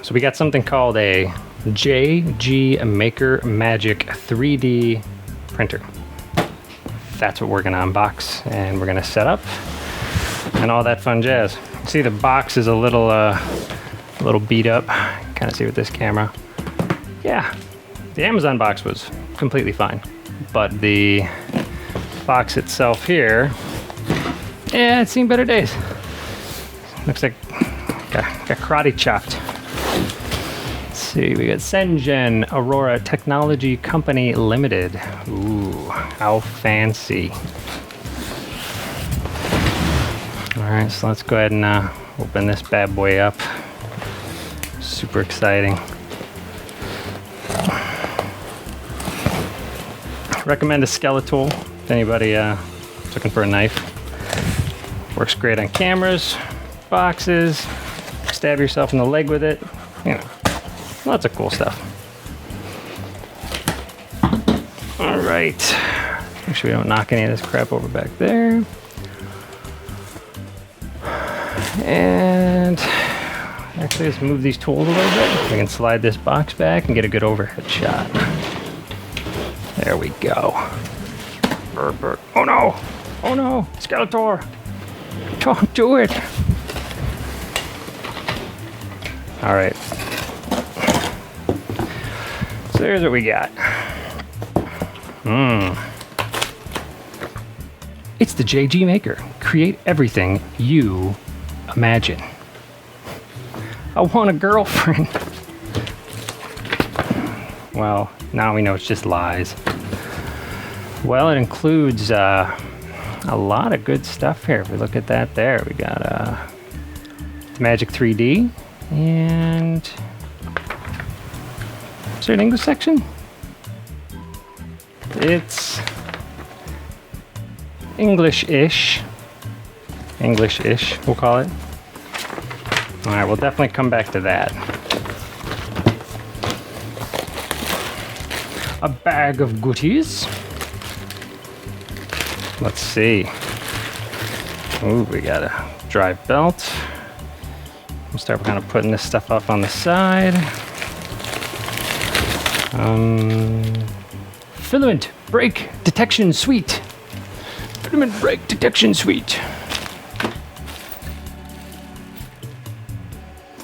So we got something called a JG Maker Magic 3D printer. That's what we're gonna unbox and we're gonna set up and all that fun jazz. See, the box is a little beat up. Kind of see with this camera. Yeah, the Amazon box was completely fine, but the box itself here, yeah, it's seen better days. Looks like got karate chopped. Let's see, we got Sengen Aurora Technology Company Limited. Ooh, how fancy. All right, so let's go ahead and open this bad boy up. Super exciting. Recommend a Skeletal if anybody looking for a knife. Works great on cameras, boxes, stab yourself in the leg with it. You know, lots of cool stuff. All right, make sure we don't knock any of this crap over back there. And actually, let's move these tools a little bit. We can slide this box back and get a good overhead shot. There we go. Oh no! Oh no! Skeletor! Don't do it! Alright. So there's what we got. It's the JG Maker. Create everything you imagine. I want a girlfriend. Well, now we know it's just lies. Well, it includes a lot of good stuff here. If we look at that there, we got the Magic 3D and is there an English section? It's English-ish. English-ish, we'll call it. All right, we'll definitely come back to that. A bag of goodies. Let's see. Ooh, we got a dry belt. We'll start kind of putting this stuff up on the side. Filament Break Detection Suite. Filament Break Detection Suite.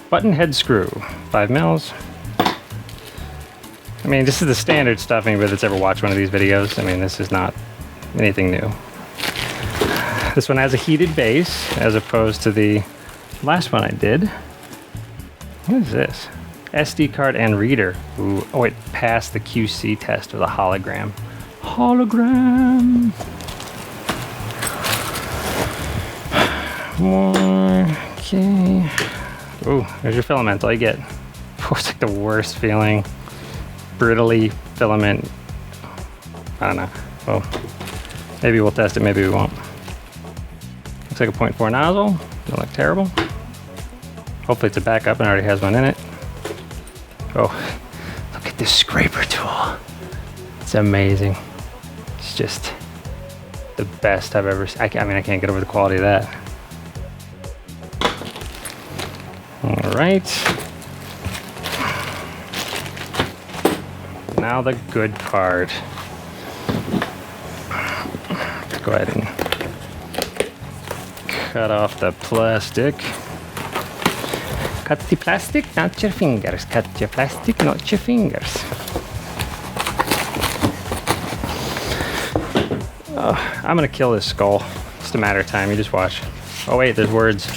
Button head screw, 5 mils. I mean, this is the standard stuff anybody that's ever watched one of these videos. I mean, this is not anything new. This one has a heated base as opposed to the last one I did. What is this? SD card and reader. Ooh, oh, it passed the QC test with a hologram. Hologram! More, okay. Ooh, there's your filament, all you get. Oh, it's like the worst feeling. Brittly filament. I don't know. Well, maybe we'll test it, maybe we won't. Looks like a 0.4 nozzle. Doesn't look terrible. Hopefully it's a backup and already has one in it. Oh, look at this scraper tool. It's amazing. It's just the best I've ever seen. I mean, I can't get over the quality of that. All right. Now the good part. Let's go ahead and cut off the plastic. Cut the plastic, not your fingers. Cut your plastic, not your fingers. Oh, I'm gonna kill this skull. It's a matter of time, you just watch. Oh wait, there's words.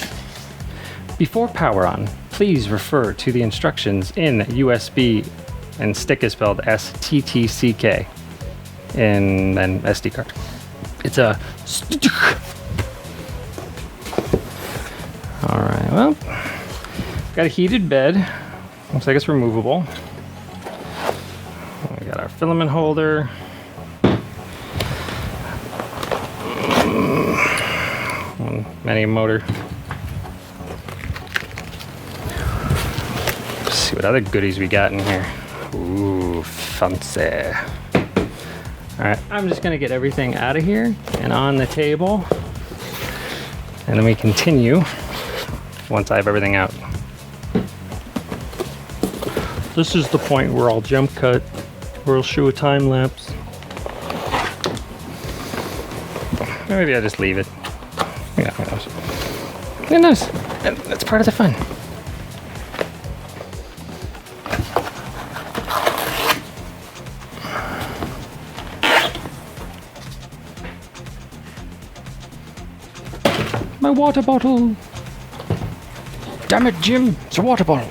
Before power on, please refer to the instructions in USB, and stick is spelled STTCK, and then SD card. It's a stick. All right, well, got a heated bed. Looks like it's removable. We got our filament holder. Many motor. Let's see what other goodies we got in here. Ooh, fancy. All right, I'm just gonna get everything out of here and on the table, and then we continue once I have everything out. This is the point where I'll jump cut, or I'll show a time lapse. Maybe I'll just leave it. Yeah, who knows? Who knows? That's part of the fun. My water bottle. Damn it, Jim, it's a water bottle.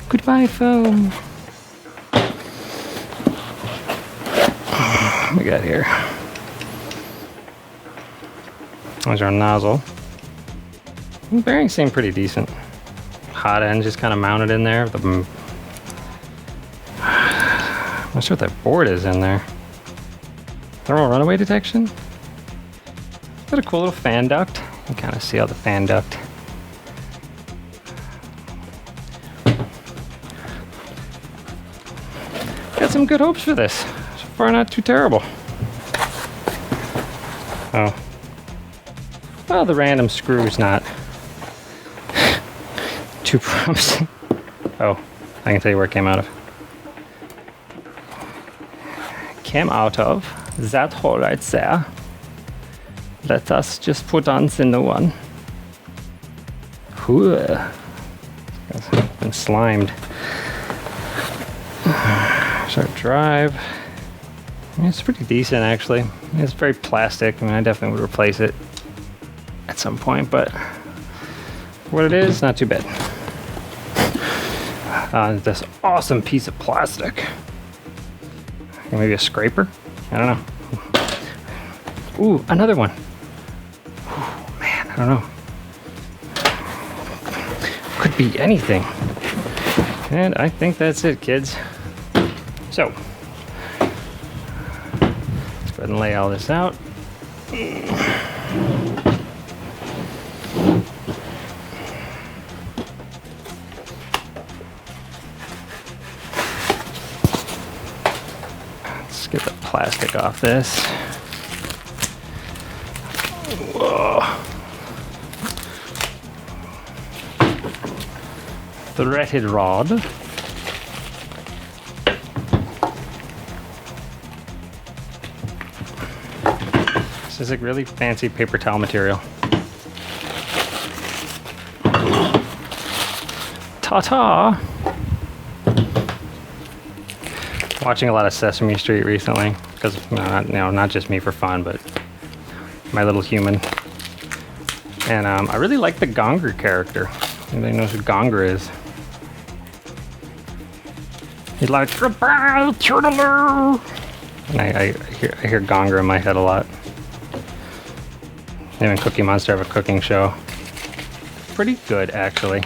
Goodbye, foam. What we got here? There's our nozzle. The bearings seem pretty decent. Hot end just kind of mounted in there. I'm not sure what that board is in there. Thermal runaway detection? Is that a cool little fan duct? You can kind of see all the fan duct. Got some good hopes for this. So far, not too terrible. Oh. Well, the random screw's not too promising. Oh, I can tell you where it came out of. Came out of that hole right there. Let us just put on the new one. Ooh. It's been slimed. Start drive. It's pretty decent actually. It's very plastic. I mean, I definitely would replace it at some point, but for what it is, not too bad. This awesome piece of plastic. Maybe a scraper? I don't know. Ooh, another one. Ooh, man, I don't know. Could be anything. And I think that's it, kids. So, let's go ahead and lay all this out. Let's get the plastic off this. Whoa. Threaded rod. This is like really fancy paper towel material. Ta-ta! Watching a lot of Sesame Street recently, because not just me for fun, but my little human. And I really like the Gonger character. Anybody knows who Gonger is? He's like, goodbye, Turtle! And I hear Gonger in my head a lot. Him and Cookie Monster have a cooking show. Pretty good, actually.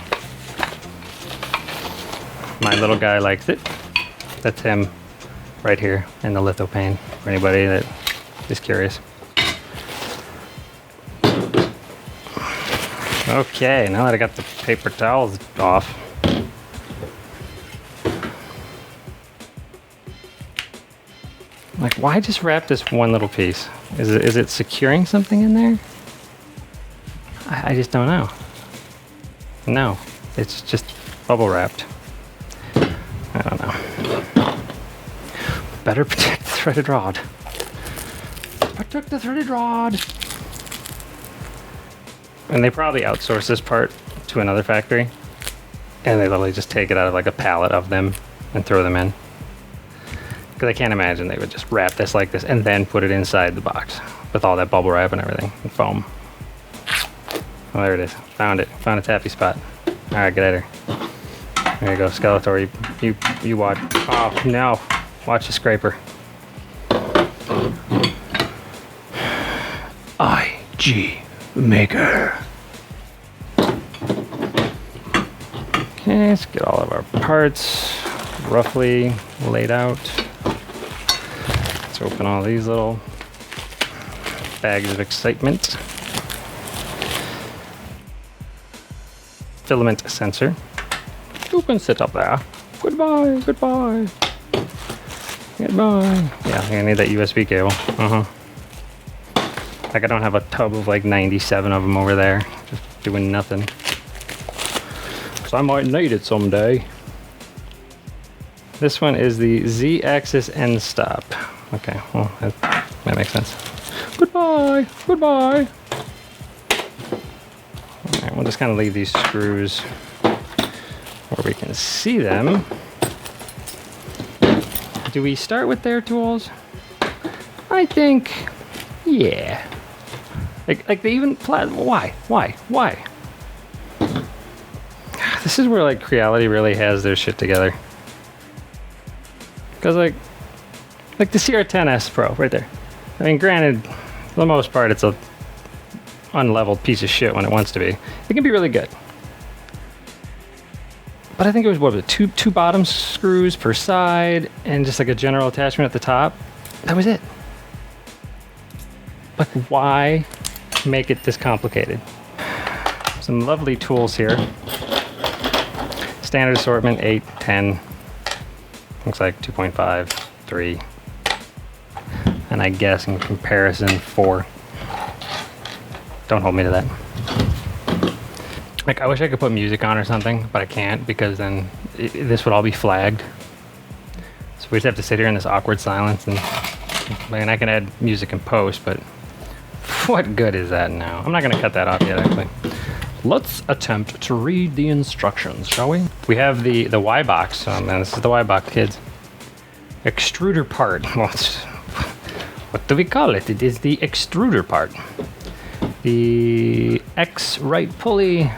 My little guy likes it. That's him right here in the lithopane, for anybody that is curious. Okay, now that I got the paper towels off. Like, why just wrap this one little piece? Is it securing something in there? I just don't know. No, it's just bubble wrapped. I don't know. Better protect the threaded rod. Protect the threaded rod. And they probably outsource this part to another factory. And they literally just take it out of like a pallet of them and throw them in. Because I can't imagine they would just wrap this like this and then put it inside the box with all that bubble wrap and everything and foam. Oh, there it is. Found it. Found a tappy spot. All right, get out of here. There you go, Skeletor. You watch. Oh no! Watch the scraper. IG Maker. Okay, let's get all of our parts roughly laid out. Let's open all these little bags of excitement. Filament sensor. You can sit up there. Goodbye, goodbye. Goodbye. Yeah, I'm gonna need that USB cable. Like I don't have a tub of like 97 of them over there, just doing nothing. So I might need it someday. This one is the Z-axis end stop. Okay, well, that makes sense. Goodbye, goodbye. All right, we'll just kind of leave these screws where we can see them. Do we start with their tools? I think, yeah. Like they even, why? This is where like Creality really has their shit together. Because like the CR10S Pro right there. I mean, granted, for the most part, it's a unleveled piece of shit when it wants to be. It can be really good. But I think it was, what was it, two bottom screws per side and just like a general attachment at the top. That was it. Like, why make it this complicated? Some lovely tools here. Standard assortment, 8, 10. Looks like 2.5, 3. And I guess in comparison, 4. Don't hold me to that. Like, I wish I could put music on or something, but I can't because then this would all be flagged. So we just have to sit here in this awkward silence, and I mean, I can add music in post, but what good is that now? I'm not gonna cut that off yet, actually. Let's attempt to read the instructions, shall we? We have the Y box. Oh man, this is the Y box, kids. Extruder part. What do we call it? It is the extruder part. The X right pulley,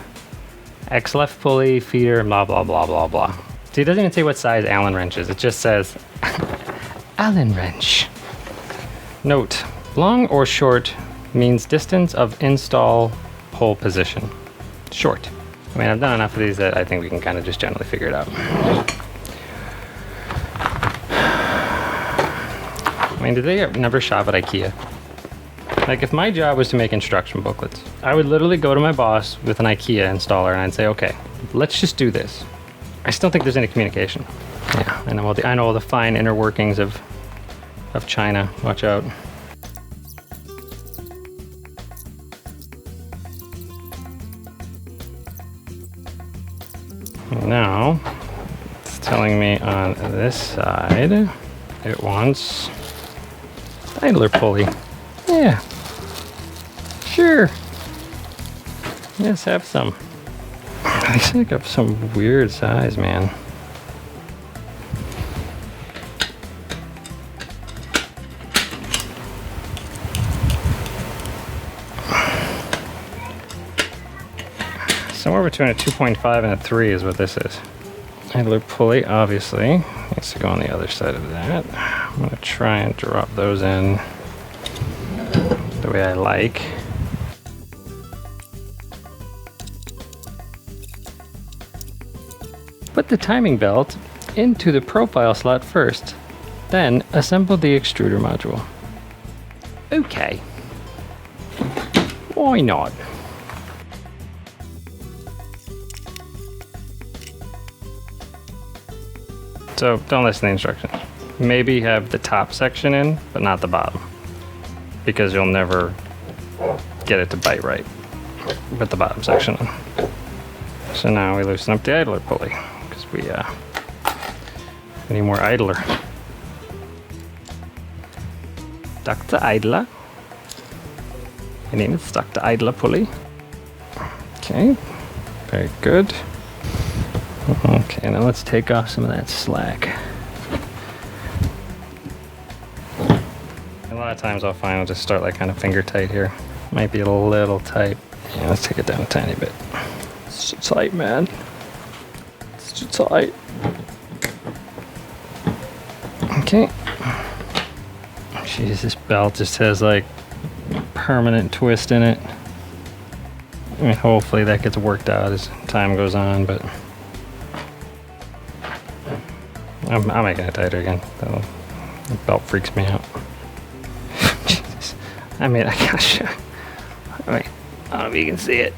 X left pulley, feeder, blah, blah, blah, blah, blah. See, it doesn't even say what size Allen wrench is. It just says Allen wrench. Note, long or short means distance of install pull position. Short. I mean, I've done enough of these that I think we can kind of just generally figure it out. I mean, did they never shop at IKEA? Like, if my job was to make instruction booklets, I would literally go to my boss with an IKEA installer and I'd say, okay, let's just do this. I still think there's any communication. Yeah, I know all the fine inner workings of China. Watch out. Now, it's telling me on this side, it wants idler pulley. Yeah. Sure. Let's have some. These make up some weird size, man. Somewhere between a 2.5 and a 3 is what this is. Idler pulley, obviously, needs to go on the other side of that. I'm going to try and drop those in the way I like. Put the timing belt into the profile slot first, then assemble the extruder module. Okay. Why not? So don't listen to the instructions. Maybe have the top section in, but not the bottom, because you'll never get it to bite right with the bottom section in. So now we loosen up the idler pulley, because we need more idler. Dr. Idler. My name is Dr. Idler pulley. Okay, very good. Okay, now let's take off some of that slack. A lot of times I'll find I'll just start like kind of finger tight here. Might be a little tight. Yeah, let's take it down a tiny bit. It's too tight, man. It's too tight. Okay. Jeez, this belt just has like permanent twist in it. I mean, hopefully that gets worked out as time goes on, but I'm making it tighter again. The belt freaks me out. Jesus. I mean, I gotta show. Wait, I don't know if you can see it.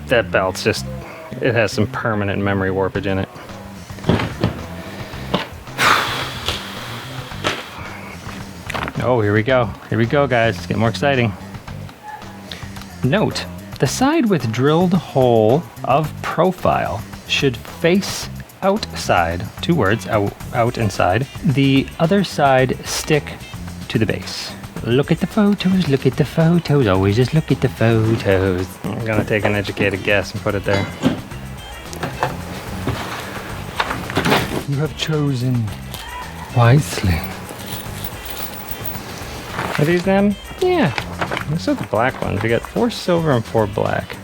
That belt's just, it has some permanent memory warpage in it. Oh, here we go. Here we go, guys. It's getting more exciting. Note, The side with drilled hole of profile should face outside, 2 words, out and side. The other side stick to the base. Look at the photos, look at the photos, always just look at the photos. I'm gonna take an educated guess and put it there. You have chosen wisely. Are these them? Yeah. These are the black ones. We got 4 silver and 4 black.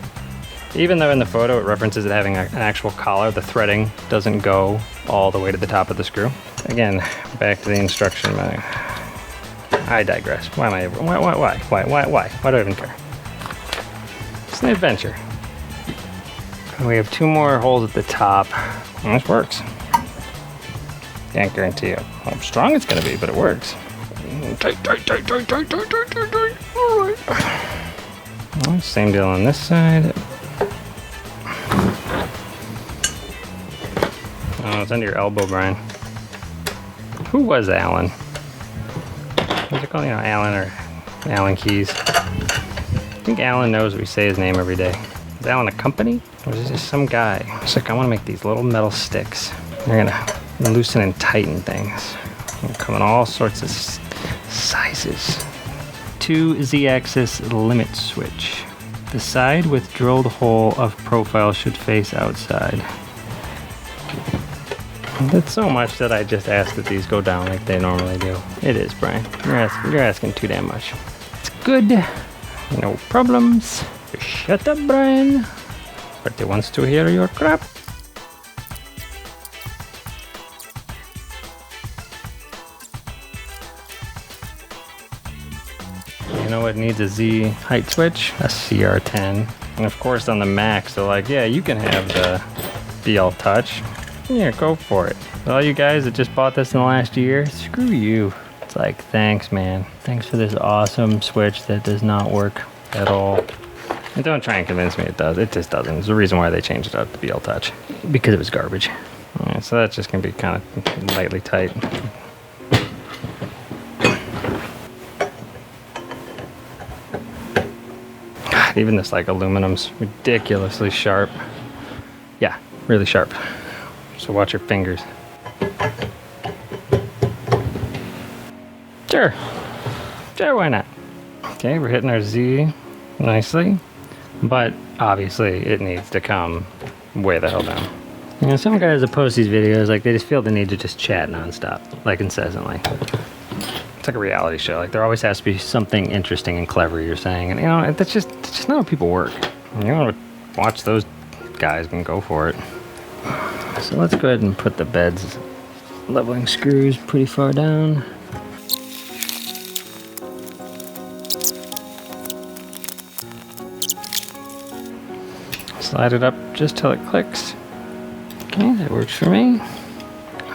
Even though in the photo it references it having an actual collar, the threading doesn't go all the way to the top of the screw. Again, back to the instruction manual. I digress. Why am I? Why do I even care? It's an adventure. We have 2 more holes at the top. And this works. Can't guarantee how strong it's gonna be, but it works. Tight. All right. Well, same deal on this side. Oh, it's under your elbow, Brian. Who was Alan? What's it called? You know, Alan or Alan Keys. I think Alan knows we say his name every day. Is Alan a company? Or is it just some guy? It's like, I want to make these little metal sticks. They're gonna loosen and tighten things. They come in all sorts of sizes. 2 Z-axis limit switch. The side with drilled hole of profile should face outside. That's so much that I just asked that these go down like they normally do. It is, Brian. You're asking too damn much. It's good. No problems. Shut up, Brian. But he wants to hear your crap. You know what needs a Z height switch? A CR10. And of course on the Macs, they're like, yeah, you can have the BL Touch. Yeah, go for it. All you guys that just bought this in the last year, screw you. It's like, thanks, man. Thanks for this awesome switch that does not work at all. And don't try and convince me it does. It just doesn't. There's a reason why they changed it out to BL Touch. Because it was garbage. Alright, so that's just going to be kind of lightly tight. God, even this like aluminum's ridiculously sharp. Yeah, really sharp. So watch your fingers. Sure, why not? Okay, we're hitting our Z nicely, but obviously it needs to come way the hell down. You know, some guys that post these videos, like, they just feel the need to just chat nonstop, like incessantly. It's like a reality show. Like, there always has to be something interesting and clever you're saying, and you know, that's just not how people work. You want to watch those guys and go for it. So let's go ahead and put the bed's leveling screws pretty far down. Slide it up just till it clicks. Okay, that works for me.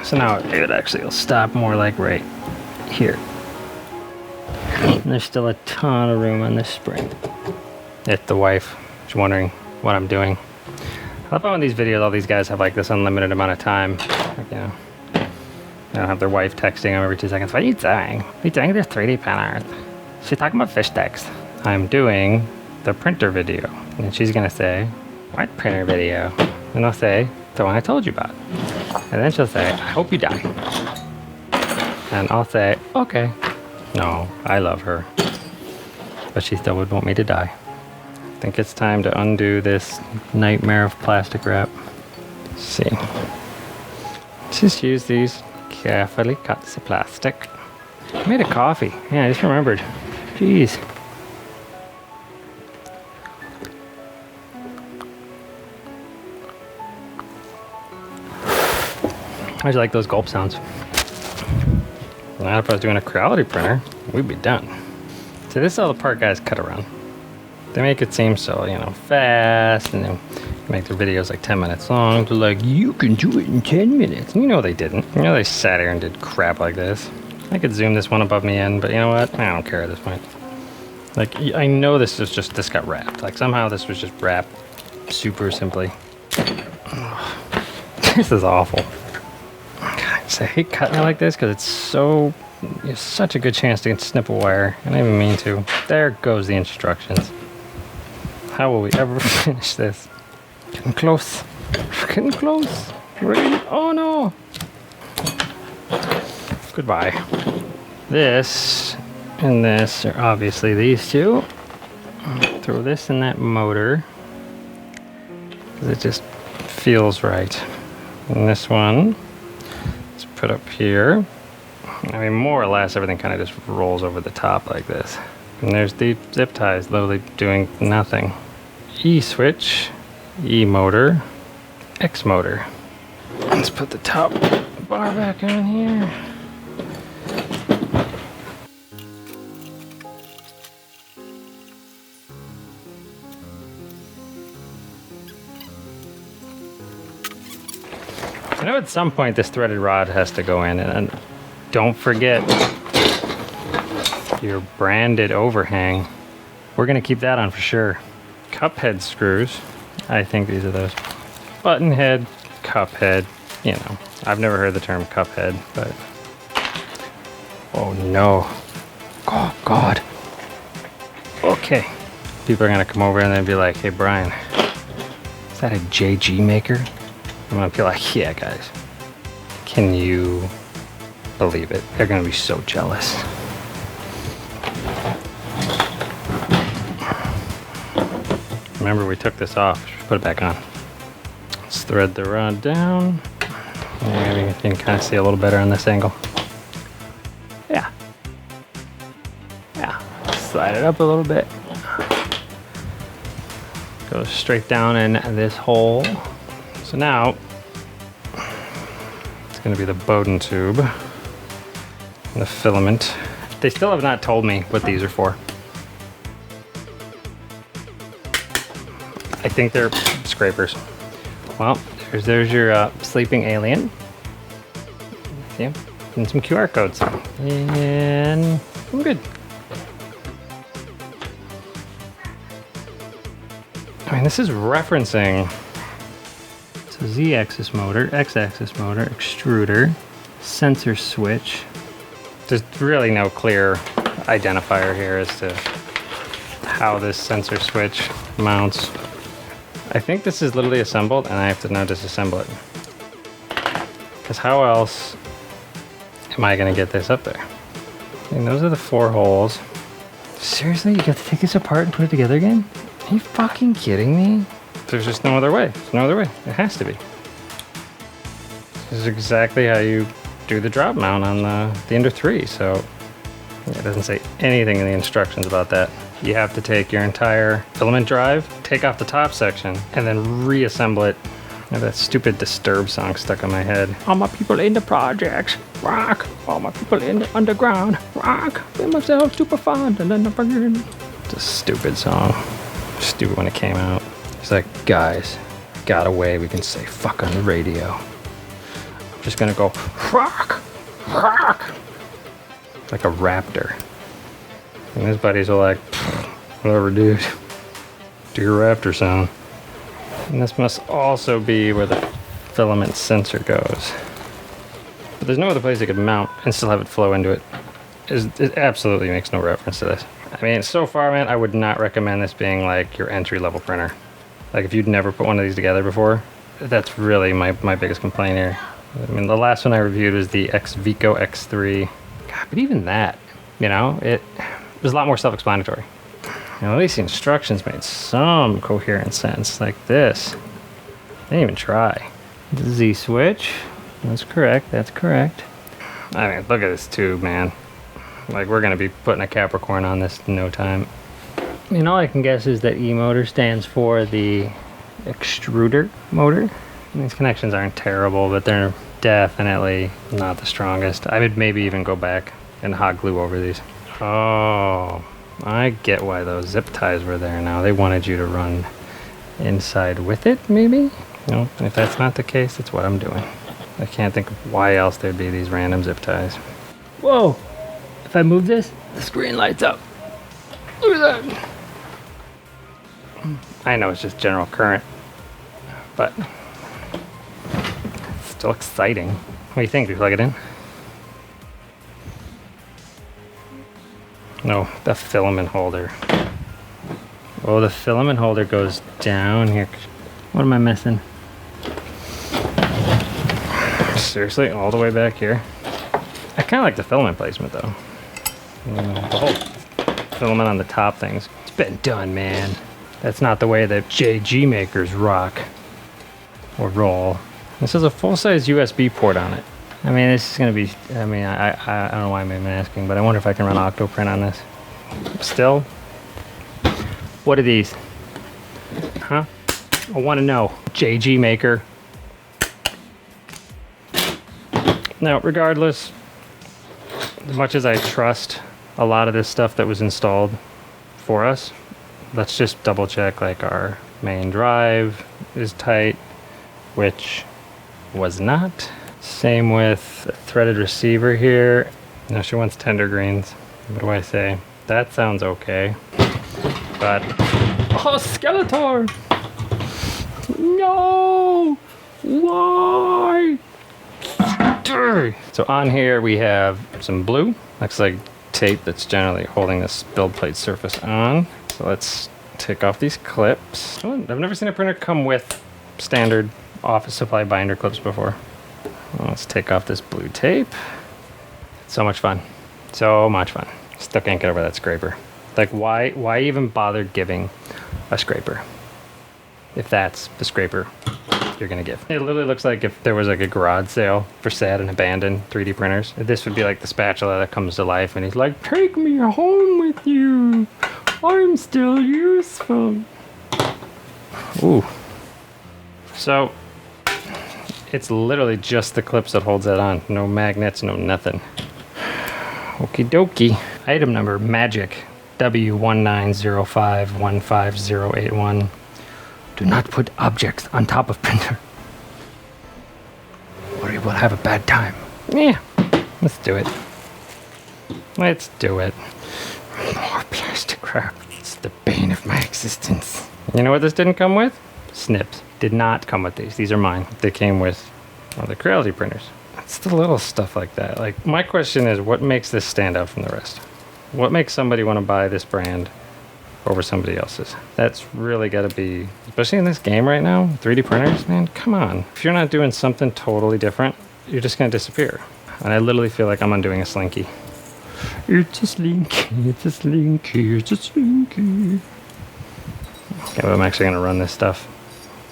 So now it actually will stop more like right here. And there's still a ton of room on this spring. If the wife is wondering what I'm doing. I love how in these videos all these guys have like this unlimited amount of time. Like, you know, they don't have their wife texting them every 2 seconds. What are you doing? Are you doing this 3D printer? She's talking about fish sticks. I'm doing the printer video. And she's gonna say, what printer video? And I'll say, the one I told you about. And then she'll say, I hope you die. And I'll say, okay. No, I love her. But she still would want me to die. I think it's time to undo this nightmare of plastic wrap. Let's see. Just use these carefully cuts of plastic. I made a coffee. Yeah, I just remembered. Jeez. I just like those gulp sounds. Now if I was doing a Creality printer, we'd be done. So this is all the part guys cut around. They make it seem so, you know, fast, and they make their videos like 10 minutes long. They're like, you can do it in 10 minutes. And you know they didn't. You know they sat here and did crap like this. I could zoom this one above me in, but you know what? I don't care at this point. Like, I know this got wrapped. Like somehow this was just wrapped super simply. This is awful. I hate cutting it like this because it's such a good chance to snip a wire. I didn't even mean to. There goes the instructions. How will we ever finish this? Getting close. We're getting close. Oh no! Goodbye. This and this are obviously these two. Throw this in that motor, because it just feels right. And this one, let's put up here. I mean, more or less, everything kind of just rolls over the top like this. And there's the zip ties literally doing nothing. E switch, E motor, X motor. Let's put the top bar back on here. I know at some point this threaded rod has to go in, and don't forget your branded overhang. We're gonna keep that on for sure. Cup head screws. I think these are those. Button head, cup head. You know, I've never heard the term cup head, but oh no. Oh God. Okay. People are gonna come over and they'll be like, hey Brian, is that a JG maker? I'm gonna be like, yeah guys, can you believe it? They're gonna be so jealous. Remember, we took this off. Just put it back on. Let's thread the rod down. Maybe you can kind of see a little better on this angle. Yeah. Yeah. Slide it up a little bit. Goes straight down in this hole. So now, it's going to be the Bowden tube, and the filament. They still have not told me what these are for. I think they're scrapers. Well, there's your sleeping alien. See him? And some QR codes. And I'm good. I mean, this is referencing Z-axis motor, X-axis motor, extruder, sensor switch. There's really no clear identifier here as to how this sensor switch mounts. I think this is literally assembled and I have to now disassemble it. Because how else am I going to get this up there? And those are the 4 holes. Seriously? You got to take this apart and put it together again? Are you fucking kidding me? There's just no other way. There's no other way. It has to be. This is exactly how you do the drop mount on the Ender 3, so it doesn't say anything in the instructions about that. You have to take your entire filament drive, take off the top section, and then reassemble it. I have that stupid Disturbed song stuck in my head. All my people in the projects, rock. All my people in the underground, rock. Feel myself super fun, and then again. It's a stupid song. Stupid when it came out. It's like, guys, got a way we can say fuck on the radio. I'm just gonna go rock, rock, like a raptor. And his buddies are like, whatever, dude. Do your raptor sound. And this must also be where the filament sensor goes. But there's no other place you could mount and still have it flow into it. It absolutely makes no reference to this. I mean, so far, man, I would not recommend this being like your entry-level printer. Like, if you'd never put one of these together before, that's really my biggest complaint here. I mean, the last one I reviewed was the Vico X3. God, but even that, you know, it was a lot more self-explanatory. You know, at least the instructions made some coherent sense, like this. They didn't even try. The Z switch. That's correct, that's correct. I mean, look at this tube, man. Like, we're gonna be putting a Capricorn on this in no time. I mean, all I can guess is that E motor stands for the extruder motor. And these connections aren't terrible, but they're definitely not the strongest. I would maybe even go back and hot glue over these. Oh, I get why those zip ties were there now. They wanted you to run inside with it, maybe? No, if that's not the case, that's what I'm doing. I can't think of why else there'd be these random zip ties. Whoa! If I move this, the screen lights up. Look at that! I know it's just general current, but it's still exciting. What do you think? Do you plug it in? No, the filament holder. Oh, the filament holder goes down here. What am I missing? Seriously, all the way back here? I kind of like the filament placement though. The whole filament on the top things. It's been done, man. That's not the way that JG makers rock or roll. This is a full-size USB port on it. I mean, this is gonna be, I don't know why I'm even asking, but I wonder if I can run Octoprint on this. Still, what are these? Huh? I wanna know. JG maker. Now, regardless, as much as I trust a lot of this stuff that was installed for us, let's just double check like our main drive is tight, which was not. Same with the threaded receiver here. Now she wants tender greens. What do I say? That sounds okay. But, oh, Skeletor! No! Why? So on here we have some blue. Looks like tape that's generally holding this build plate surface on. So let's take off these clips. Oh, I've never seen a printer come with standard office supply binder clips before. Well, let's take off this blue tape. So much fun. So much fun. Still can't get over that scraper. Like why even bother giving a scraper if that's the scraper you're gonna give? It literally looks like if there was like a garage sale for sad and abandoned 3D printers. This would be like the spatula that comes to life and he's like, take me home with you. I'm still useful. Ooh. So it's literally just the clips that holds that on. No magnets, no nothing. Okie dokie. Item number Magic W1905150081. Do not put objects on top of printer, or you will have a bad time. Yeah, let's do it. Let's do it. More plastic wrap. It's the bane of my existence. You know what this didn't come with? Snips. Did not come with these. These are mine. They came with one of the Creality printers. It's the little stuff like that. Like, my question is, what makes this stand out from the rest? What makes somebody want to buy this brand over somebody else's? That's really got to be, especially in this game right now, 3D printers, man, come on. If you're not doing something totally different, you're just going to disappear. And I literally feel like I'm undoing a Slinky. It's a Slinky, it's a Slinky, it's a Slinky. Okay, but I'm actually going to run this stuff.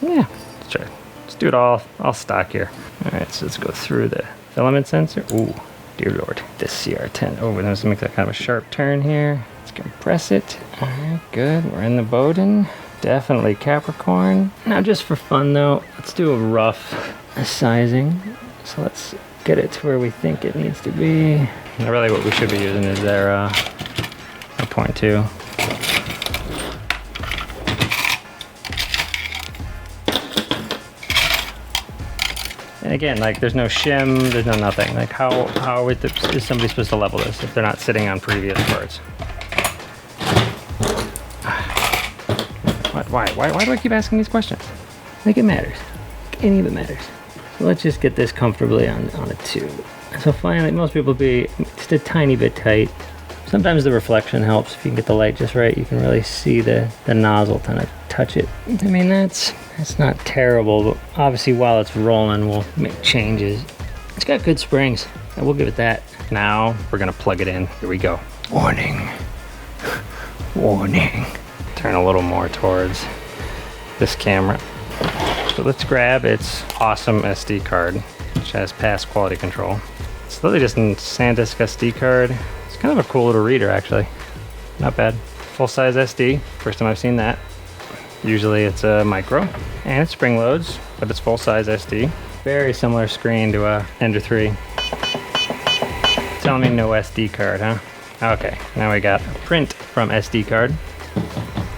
Yeah, let's try it. Let's do it all stock here. All right, so let's go through the filament sensor. Ooh, dear Lord. This CR10. Oh, let's make that kind of a sharp turn here. Let's compress it. All right, good. We're in the Bowden. Definitely Capricorn. Now, just for fun though, let's do a rough sizing. So let's get it to where we think it needs to be. Now, really what we should be using is their 0.2. And again, like, there's no shim, there's no nothing. Like, how is somebody supposed to level this if they're not sitting on previous parts? Why do I keep asking these questions? Like, it matters. Any of it matters. So let's just get this comfortably on a tube. So finally, most people be just a tiny bit tight. Sometimes the reflection helps. If you can get the light just right, you can really see the nozzle kind of touch it. I mean, that's not terrible, but obviously while it's rolling, we'll make changes. It's got good springs, I will give it that. Now we're gonna plug it in. Here we go. Warning. Warning. Turn a little more towards this camera. So let's grab its awesome SD card, which has past quality control. It's literally just a SanDisk SD card. It's kind of a cool little reader, actually. Not bad. Full-size SD, first time I've seen that. Usually it's a micro, and it spring loads, but it's full-size SD. Very similar screen to a Ender 3. Telling me no SD card, huh? Okay, now we got a print from SD card.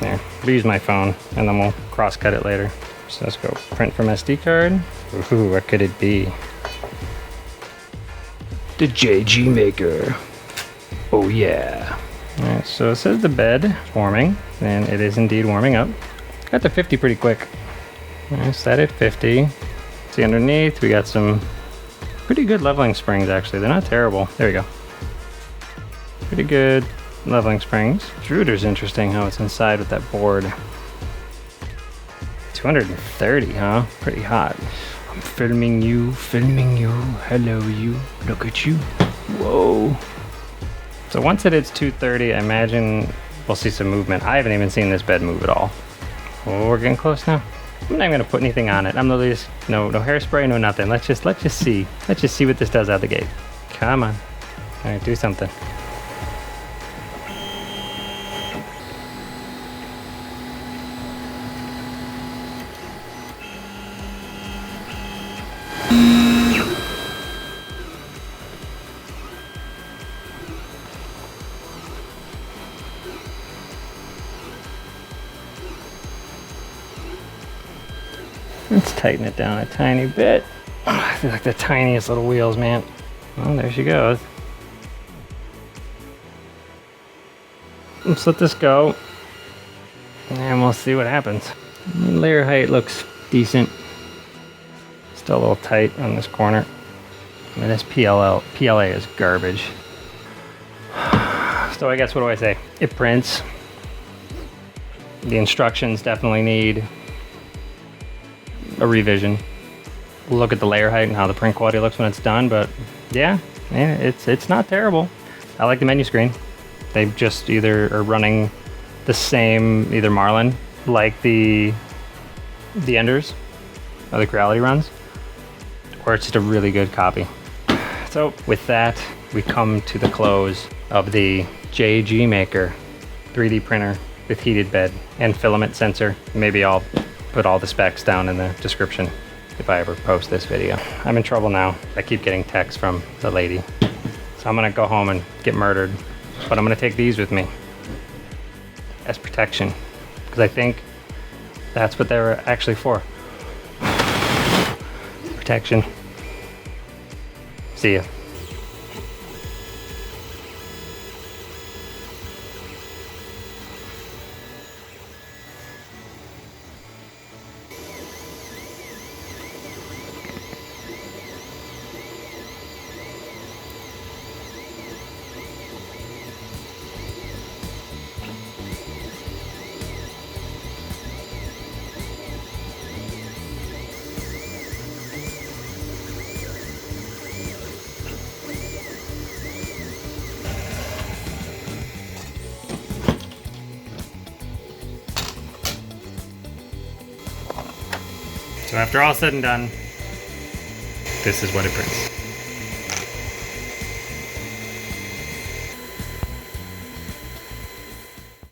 There, we'll use my phone, and then we'll cross-cut it later. So let's go print from SD card. Ooh, what could it be? The JG Maker. Oh yeah. Alright, so it says the bed is warming, and it is indeed warming up. Got to 50 pretty quick. Alright, set at 50. See underneath, we got some pretty good leveling springs actually. They're not terrible. There we go. Pretty good leveling springs. Extruder's interesting how it's inside with that board. 230, huh? Pretty hot. I'm filming you, hello you, look at you, whoa. So once it hits 230, I imagine we'll see some movement. I haven't even seen this bed move at all. Oh, we're getting close now. I'm not even gonna put anything on it. I'm literally just, no hairspray, no nothing. Let's just see. Let's just see what this does out the gate. Come on, all right, do something. Let's tighten it down a tiny bit. I feel like the tiniest little wheels, man. Well, there she goes. Let's let this go, and we'll see what happens. Layer height looks decent. Still a little tight on this corner. I mean, this PLA is garbage. So I guess, what do I say? It prints. The instructions definitely need a revision. Look at the layer height and how the print quality looks when it's done, but yeah, it's not terrible. I like the menu screen. They just either are running the same, either Marlin, like the Enders or the Creality runs, or it's just a really good copy. So with that, we come to the close of the JG Maker 3D printer with heated bed and filament sensor. Maybe I'll put all the specs down in the description if I ever post this video. I'm in trouble now. I keep getting texts from the lady. So I'm gonna go home and get murdered, but I'm gonna take these with me as protection, because I think that's what they were actually for. Protection. See ya. So after all said and done, this is what it prints.